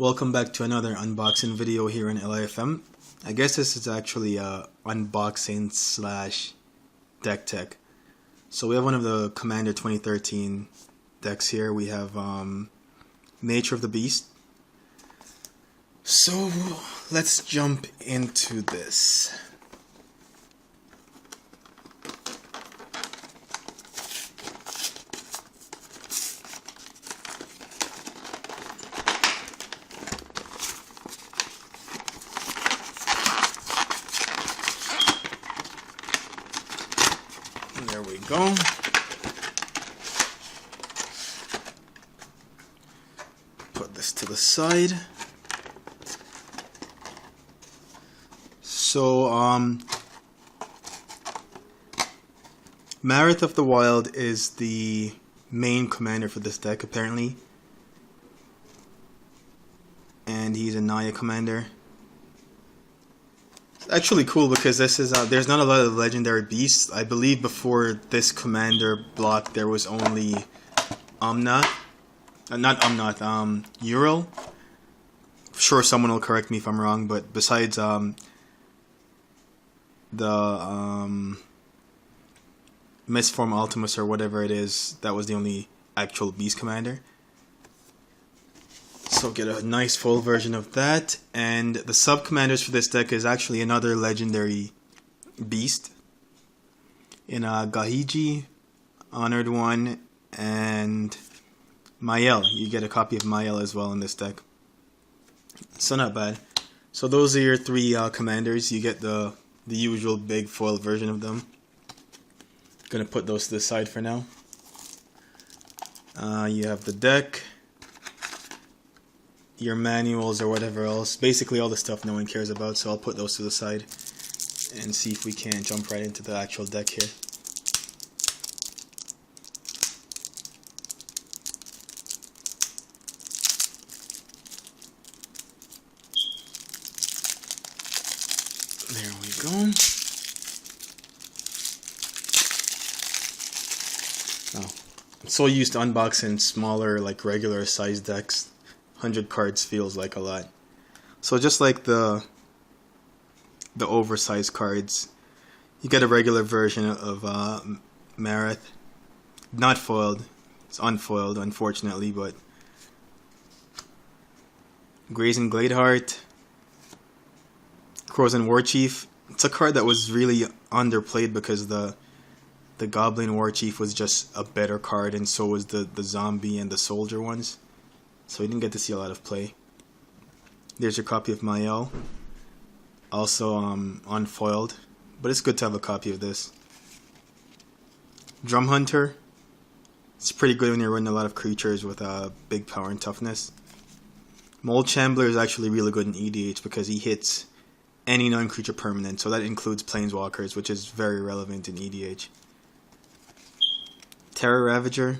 Welcome back to another unboxing video here in LIFM. I guess this is actually a unboxing slash deck tech. So we have one of the Commander 2013 decks here. We have Nature of the Beast. So let's jump into this. There we go. Put this to the side. So, Marath of the Wild is the main commander for this deck, apparently. And he's a Naya commander. Actually cool because this is there's not a lot of legendary beasts. I believe before this commander block there was only Ural. Sure, someone will correct me if I'm wrong, but besides the Mistform Ultimus or whatever it is, that was the only actual beast commander. So get a nice full version of that, and the sub-commanders for this deck is actually another legendary beast in Gahiji, Honored One, and Mayael. You get a copy of Mayael as well in this deck. So not bad. So those are your three commanders. You get the usual big foil version of them. Gonna put those to the side for now. You have the deck, your manuals or whatever else, basically all the stuff no one cares about, so I'll put those to the side and see if we can jump right into the actual deck here. There we go. Oh, I'm so used to unboxing smaller, like regular size decks. 100 cards feels like a lot. So just like the oversized cards, you get a regular version of Marath. Not foiled. It's unfoiled, unfortunately, but Brazen Gladeheart, Krosan Warchief. It's a card that was really underplayed because the Goblin Warchief was just a better card, and so was the zombie and the soldier ones. So we didn't get to see a lot of play. There's your copy of Mayael. Also unfoiled, but it's good to have a copy of this. Drum Hunter. It's pretty good when you're running a lot of creatures with big power and toughness. Mold Shambler is actually really good in EDH because he hits any non-creature permanent, so that includes Planeswalkers, which is very relevant in EDH. Terror Ravager.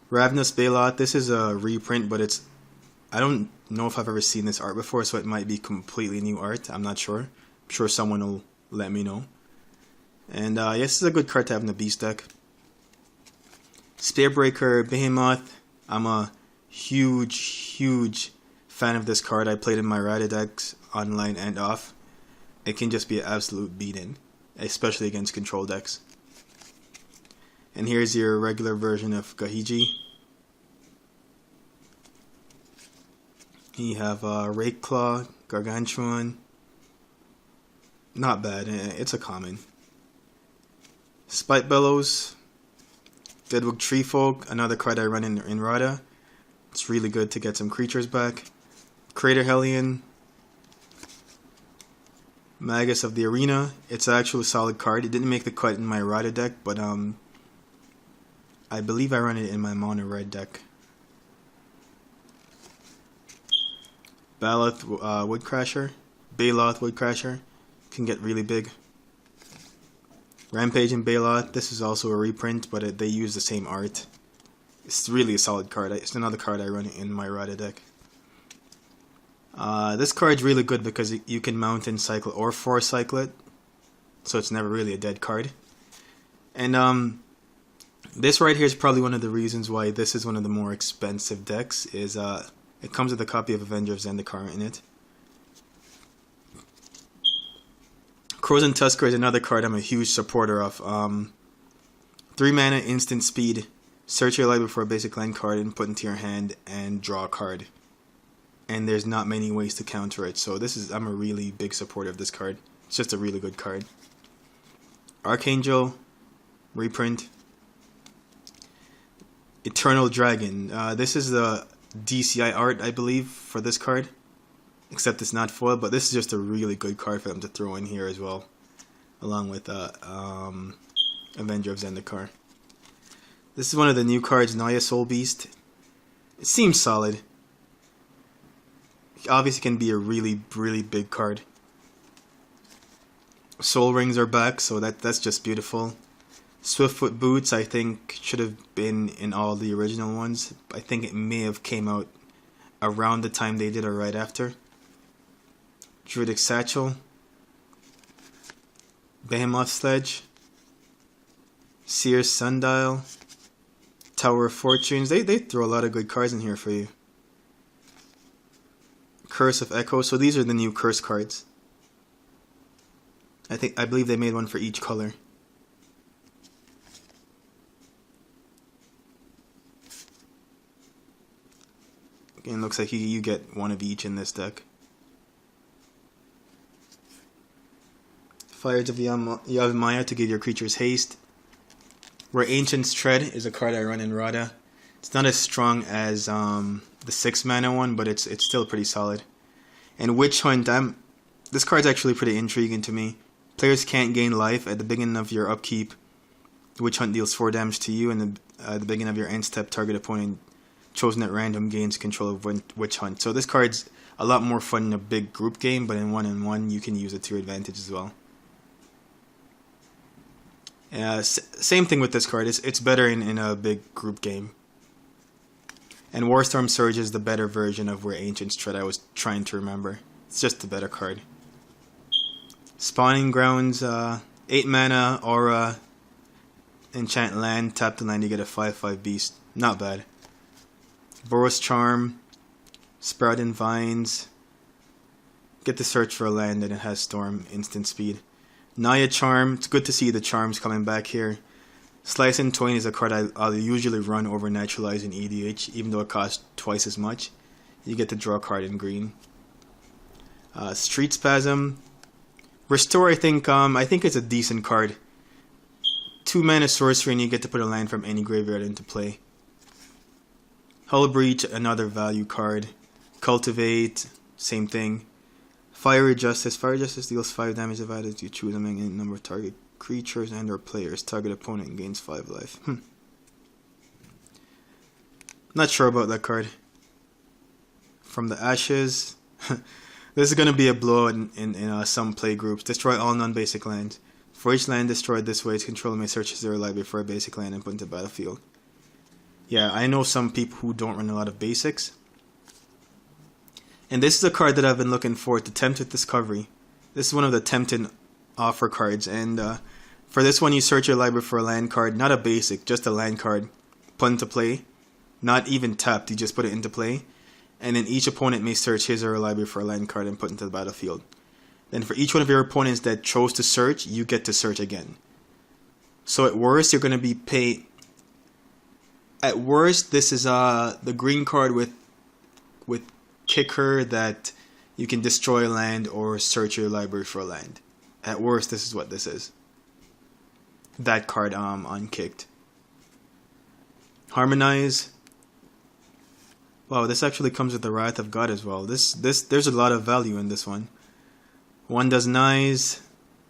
Ravenous Baloth. This is a reprint, but I don't know if I've ever seen this art before, so it might be completely new art. I'm not sure. I'm sure someone will let me know. And yes, this is a good card to have in the beast deck. Spearbreaker Behemoth. I'm a huge fan of this card. I played in my Rada decks online and off. It can just be an absolute beat-in, especially against control decks. And here's your regular version of Gahiji. You have Rakeclaw, Gargantuan. Not bad, it's a common. Spite Bellows, Deadwood Treefolk, another card I run in Rada. It's really good to get some creatures back. Crater Hellion, Magus of the Arena. It's actually a solid card. It didn't make the cut in my Rada deck, but I believe I run it in my mono red deck. Baloth Woodcrasher, Baloth Woodcrasher can get really big. Rampage and Baloth. This is also a reprint, but they use the same art. It's really a solid card. It's another card I run in my Rada deck. This card's really good because you can mount and cycle or force cycle it, so it's never really a dead card. And This right here is probably one of the reasons why this is one of the more expensive decks. Is it comes with a copy of Avenger of Zendikar in it. Crows and Tusker is another card I'm a huge supporter of. 3 mana, instant speed. Search your library for a basic land card and put into your hand and draw a card. And there's not many ways to counter it. So I'm a really big supporter of this card. It's just a really good card. Archangel, reprint. Eternal Dragon. This is the DCI art, I believe, for this card. Except it's not foil, but this is just a really good card for them to throw in here as well. Along with Avenger of Zendikar. This is one of the new cards, Naya Soul Beast. It seems solid. Obviously can be a really, really big card. Soul Rings are back, so that's just beautiful. Swiftfoot Boots, I think, should have been in all the original ones. I think it may have came out around the time they did or right after. Druidic Satchel. Behemoth Sledge. Seer's Sundial. Tower of Fortunes. They throw a lot of good cards in here for you. Curse of Echo. So these are the new curse cards. I believe they made one for each color. Again, looks like you get one of each in this deck. Fires of Yavimaya to give your creatures haste. Where Ancient's Tread is a card I run in Radha. It's not as strong as the 6 mana one, but it's still pretty solid. And Witch Hunt, this card's actually pretty intriguing to me. Players can't gain life at the beginning of your upkeep. Witch Hunt deals 4 damage to you, and at the beginning of your end step, target opponent chosen at random gains control of Witch Hunt. So this card's a lot more fun in a big group game, but in 1-on-1 you can use it to your advantage as well. Same thing with this card. It's better in a big group game. And Warstorm Surge is the better version of Where Ancients Tread. I was trying to remember. It's just a better card. Spawning Grounds, 8 mana, Aura, enchant land, tap the land, you get a 5/5 beast. Not bad. Boros Charm, Sprouting Vines. Get to search for a land and it has Storm, instant speed. Naya Charm, it's good to see the charms coming back here. Slice and Twain is a card I'll usually run over Naturalize in EDH, even though it costs twice as much. You get to draw a card in green. Street Spasm. Restore, I think it's a decent card. 2 mana sorcery and you get to put a land from any graveyard into play. Hull Breach, another value card. Cultivate, same thing. Fiery Justice. Fiery Justice deals 5 damage if added. You choose among any number of target creatures and or players. Target opponent gains 5 life. Not sure about that card. From the Ashes. This is going to be a blow in some play groups. Destroy all non-basic lands. For each land destroyed this way, its controller may search their library for a basic land and put it into the battlefield. Yeah, I know some people who don't run a lot of basics. And this is a card that I've been looking for, to Tempted Discovery. This is one of the Tempted offer cards. And for this one, you search your library for a land card. Not a basic, just a land card. Put into play. Not even tapped, you just put it into play. And then each opponent may search his or her library for a land card and put it into the battlefield. Then for each one of your opponents that chose to search, you get to search again. So at worst, you're going to be paid. At worst, this is the green card with kicker that you can destroy a land or search your library for a land. At worst, this is what this is. That card unkicked. Harmonize. Wow, this actually comes with the Wrath of God as well. There's a lot of value in this one. One Dozen Eyes,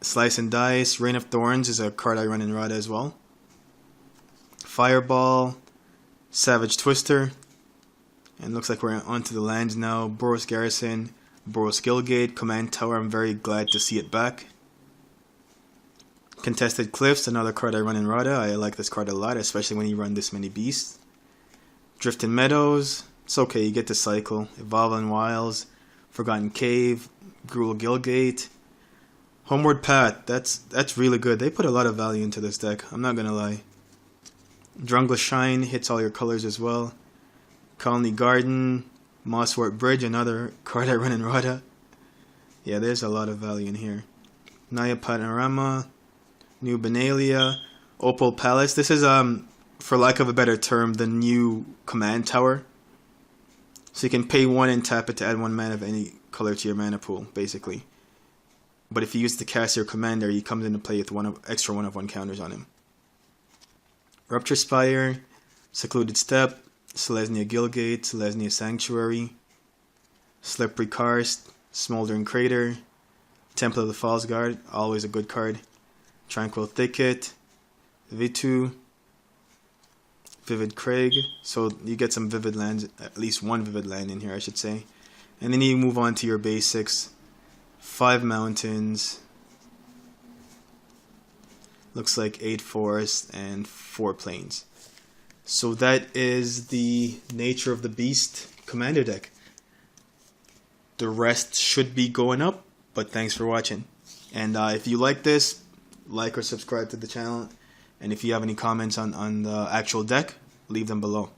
Slice and Dice, Rain of Thorns is a card I run in Radha as well. Fireball, Savage Twister, and looks like we're onto the lands now. Boros Garrison, Boros Guildgate, Command Tower, I'm very glad to see it back. Contested Cliffs, another card I run in Radha. I like this card a lot, especially when you run this many beasts. Drifting Meadows, it's okay, you get to cycle. Evolving Wilds, Forgotten Cave, Gruul Guildgate. Homeward Path, that's really good. They put a lot of value into this deck, I'm not gonna lie. Drungla Shine hits all your colors as well. Colony Garden, Mosswort Bridge, another card I run in Rada. Yeah, there's a lot of value in here. Naya Panorama, New Benalia, Opal Palace. This is, for lack of a better term, the new command tower. So you can pay 1 and tap it to add 1 mana of any color to your mana pool, basically. But if you use to cast your commander, he comes into play with extra 1/1 counters on him. Rupture Spire, Secluded Steppe, Selesnya Guildgate, Selesnya Sanctuary, Slippery Karst, Smoldering Crater, Temple of the False Guard, always a good card. Tranquil Thicket, Vitu, Vivid Craig, so you get some vivid lands, at least one vivid land in here I should say. And then you move on to your basics. 5 mountains, looks like 8 forests and 4 plains. So that is the nature of the Beast Commander deck. The rest should be going up, but thanks for watching. And if you like this, like or subscribe to the channel. And if you have any comments on the actual deck, leave them below.